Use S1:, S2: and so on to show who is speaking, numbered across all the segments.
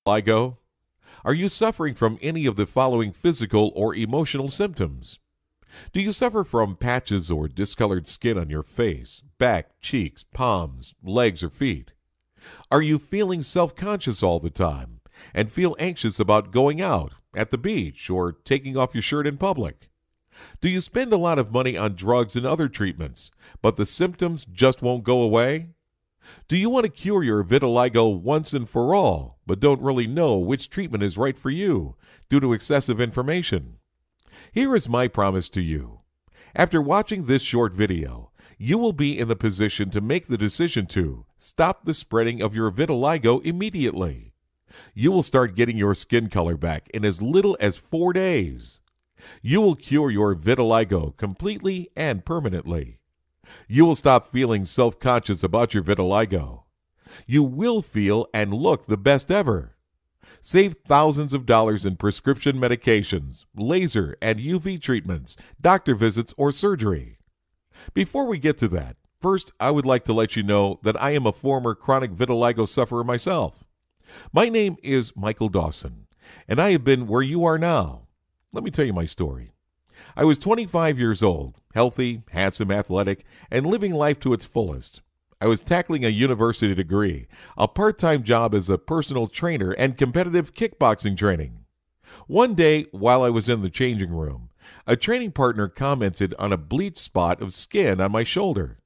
S1: Vitiligo? Are you suffering from any of the following physical or emotional symptoms? Do you suffer from patches or discolored skin on your face, back, cheeks, palms, legs, or feet? Are you feeling self-conscious all the time and feel anxious about going out, at the beach, or taking off your shirt in public? Do you spend a lot of money on drugs and other treatments, but the symptoms just won't go away? Do you want to cure your vitiligo once and for all, but don't really know which treatment is right for you due to excessive information? Here is my promise to you. After watching this short video, you will be in the position to make the decision to stop the spreading of your vitiligo immediately. You will start getting your skin color back in as little as 4 days. You will cure your vitiligo completely and permanently. You will stop feeling self-conscious about your vitiligo. You will feel and look the best ever. Save thousands of dollars in prescription medications, laser and UV treatments, doctor visits, or surgery. Before we get to that, first I would like to let you know that I am a former chronic vitiligo sufferer myself. My name is Michael Dawson, and I have been where you are now. Let me tell you my story. I was 25 years old, healthy, handsome, athletic, and living life to its fullest. I was tackling a university degree, a part-time job as a personal trainer, and competitive kickboxing training. One day, while I was in the changing room, a training partner commented on a bleached spot of skin on my shoulder.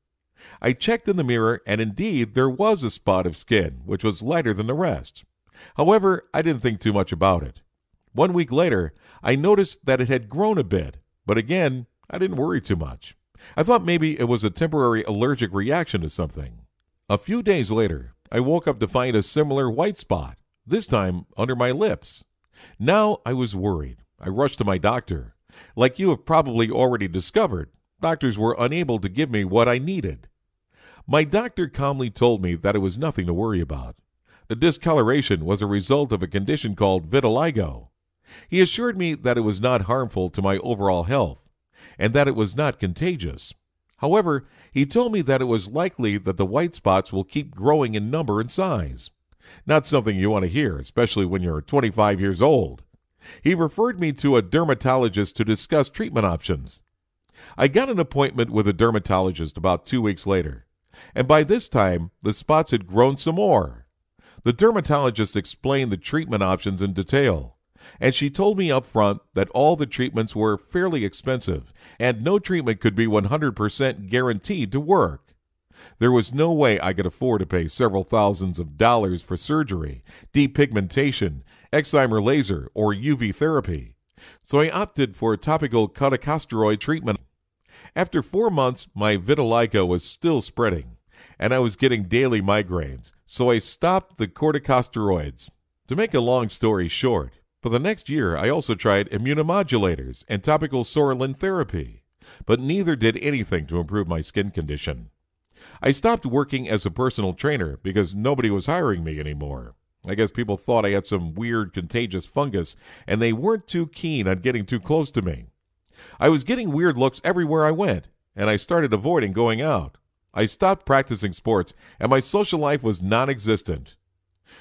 S1: I checked in the mirror, and indeed there was a spot of skin, which was lighter than the rest. However, I didn't think too much about it. 1 week later, I noticed that it had grown a bit, but again, I didn't worry too much. I thought maybe it was a temporary allergic reaction to something. A few days later, I woke up to find a similar white spot, this time under my lips. Now I was worried. I rushed to my doctor. Like you have probably already discovered, doctors were unable to give me what I needed. My doctor calmly told me that it was nothing to worry about. The discoloration was a result of a condition called vitiligo. He assured me that it was not harmful to my overall health, and that it was not contagious. However, he told me that it was likely that the white spots will keep growing in number and size. Not something you want to hear, especially when you're 25 years old. He referred me to a dermatologist to discuss treatment options. I got an appointment with a dermatologist about 2 weeks later, and by this time, the spots had grown some more. The dermatologist explained the treatment options in detail, and she told me up front that all the treatments were fairly expensive and no treatment could be 100% guaranteed to work. There was no way I could afford to pay several thousands of dollars for surgery, depigmentation, excimer laser, or UV therapy, so I opted for a topical corticosteroid treatment. After 4 months, my vitiligo was still spreading, and I was getting daily migraines, so I stopped the corticosteroids. To make a long story short, for the next year, I also tried immunomodulators and topical psoralen therapy, but neither did anything to improve my skin condition. I stopped working as a personal trainer because nobody was hiring me anymore. I guess people thought I had some weird contagious fungus, and they weren't too keen on getting too close to me. I was getting weird looks everywhere I went, and I started avoiding going out. I stopped practicing sports, and my social life was non-existent.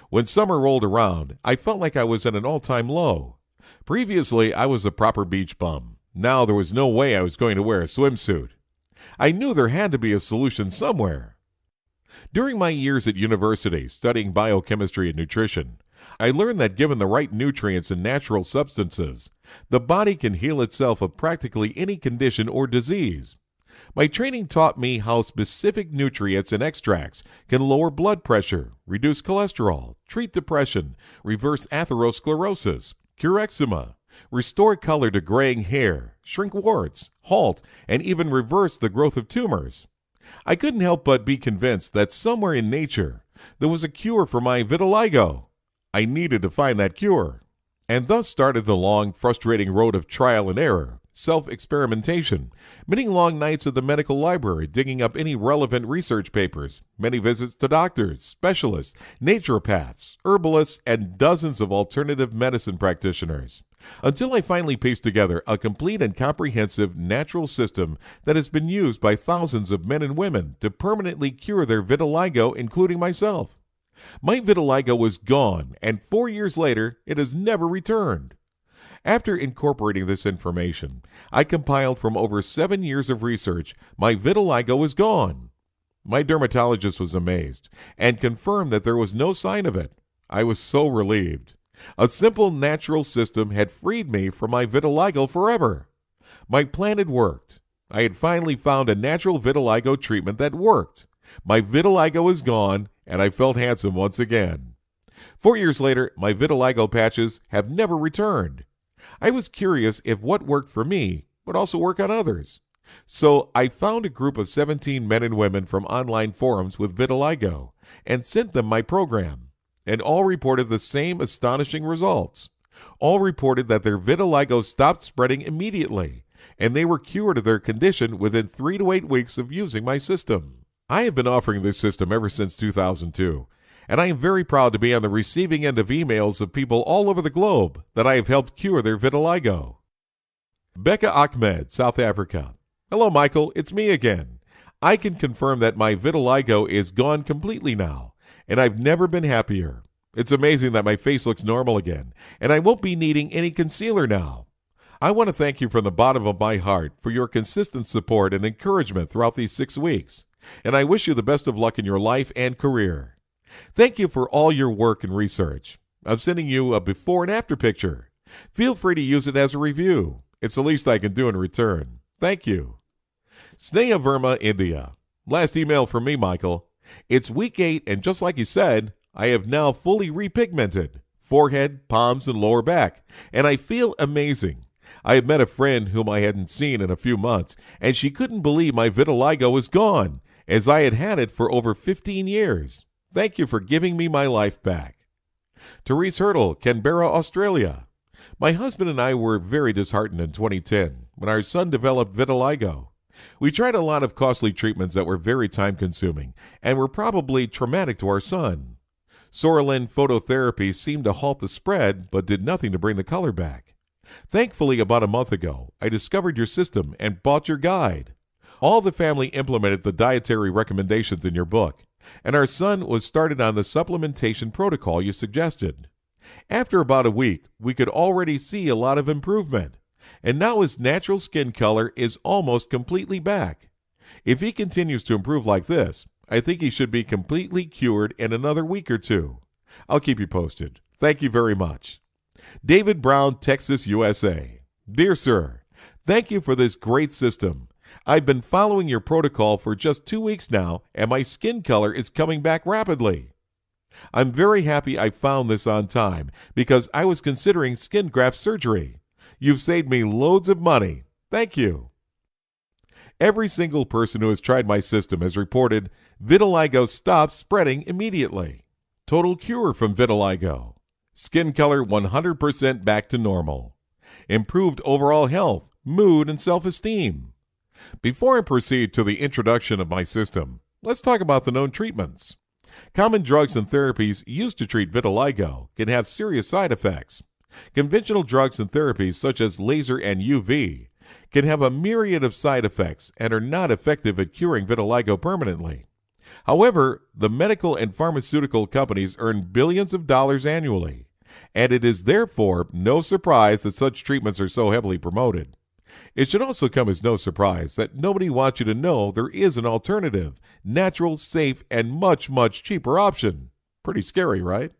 S1: When summer rolled around, I felt like I was at an all-time low. Previously, I was a proper beach bum. Now there was no way I was going to wear a swimsuit. I knew there had to be a solution somewhere. During my years at university studying biochemistry and nutrition, I learned that given the right nutrients and natural substances, the body can heal itself of practically any condition or disease. My training taught me how specific nutrients and extracts can lower blood pressure, reduce cholesterol, treat depression, reverse atherosclerosis, cure eczema, restore color to graying hair, shrink warts, halt, and even reverse the growth of tumors. I couldn't help but be convinced that somewhere in nature there was a cure for my vitiligo. I needed to find that cure. And thus started the long, frustrating road of trial and error, self-experimentation, many long nights at the medical library digging up any relevant research papers, many visits to doctors, specialists, naturopaths, herbalists, and dozens of alternative medicine practitioners, until I finally pieced together a complete and comprehensive natural system that has been used by thousands of men and women to permanently cure their vitiligo, including myself. My vitiligo was gone, and 4 years later, it has never returned. After incorporating this information, I compiled from over 7 years of research. My vitiligo is gone. My dermatologist was amazed and confirmed that there was no sign of it. I was so relieved. A simple natural system had freed me from my vitiligo forever. My plan had worked. I had finally found a natural vitiligo treatment that worked. My vitiligo was gone, and I felt handsome once again. 4 years later, my vitiligo patches have never returned. I was curious if what worked for me would also work on others. So I found a group of 17 men and women from online forums with vitiligo and sent them my program, and all reported the same astonishing results. All reported that their vitiligo stopped spreading immediately, and they were cured of their condition within 3 to 8 weeks of using my system. I have been offering this system ever since 2002, and I am very proud to be on the receiving end of emails of people all over the globe that I have helped cure their vitiligo. Becca Ahmed, South Africa. Hello, Michael. It's me again. I can confirm that my vitiligo is gone completely now, and I've never been happier. It's amazing that my face looks normal again, and I won't be needing any concealer now. I want to thank you from the bottom of my heart for your consistent support and encouragement throughout these 6 weeks, and I wish you the best of luck in your life and career. Thank you for all your work and research. I'm sending you a before and after picture. Feel free to use it as a review. It's the least I can do in return. Thank you. Sneha Verma, India. Last email from me, Michael. It's week 8, and just like you said, I have now fully repigmented forehead, palms, and lower back, and I feel amazing. I have met a friend whom I hadn't seen in a few months, and she couldn't believe my vitiligo was gone, as I had had it for over 15 years. Thank you for giving me my life back. Therese Hurdle, Canberra, Australia. My husband and I were very disheartened in 2010 when our son developed vitiligo. We tried a lot of costly treatments that were very time-consuming and were probably traumatic to our son. Sorolin phototherapy seemed to halt the spread but did nothing to bring the color back. Thankfully, about a month ago, I discovered your system and bought your guide. All the family implemented the dietary recommendations in your book, and our son was started on the supplementation protocol you suggested. After about a week, we could already see a lot of improvement, and now his natural skin color is almost completely back. If he continues to improve like this, I think he should be completely cured in another week or 2. I'll keep you posted. Thank you very much. David Brown, Texas, USA. Dear Sir, thank you for this great system. I've been following your protocol for just 2 weeks now, and my skin color is coming back rapidly. I'm very happy I found this on time because I was considering skin graft surgery. You've saved me loads of money. Thank you. Every single person who has tried my system has reported vitiligo stops spreading immediately. Total cure from vitiligo. Skin color 100% back to normal. Improved overall health, mood, and self-esteem. Before I proceed to the introduction of my system, let's talk about the known treatments. Common drugs and therapies used to treat vitiligo can have serious side effects. Conventional drugs and therapies such as laser and UV can have a myriad of side effects and are not effective at curing vitiligo permanently. However, the medical and pharmaceutical companies earn billions of dollars annually, and it is therefore no surprise that such treatments are so heavily promoted. It should also come as no surprise that nobody wants you to know there is an alternative, natural, safe, and much, much cheaper option. Pretty scary, right?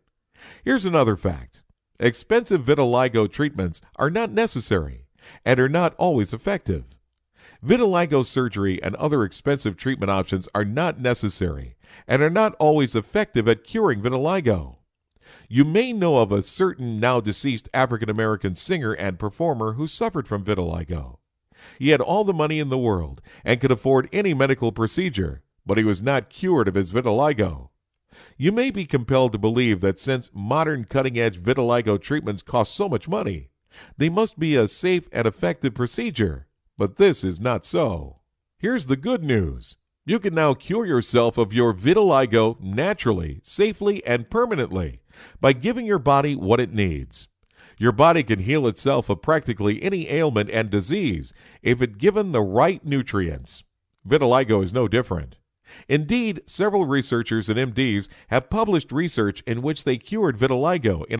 S1: Here's another fact. Expensive vitiligo treatments are not necessary and are not always effective. Vitiligo surgery and other expensive treatment options are not necessary and are not always effective at curing vitiligo. You may know of a certain now deceased African American singer and performer who suffered from vitiligo. He had all the money in the world and could afford any medical procedure, but he was not cured of his vitiligo. You may be compelled to believe that since modern cutting-edge vitiligo treatments cost so much money, they must be a safe and effective procedure, but this is not so. Here's the good news. You can now cure yourself of your vitiligo naturally, safely, and permanently by giving your body what it needs. Your body can heal itself of practically any ailment and disease if it's given the right nutrients. Vitiligo is no different. Indeed, several researchers and MDs have published research in which they cured vitiligo in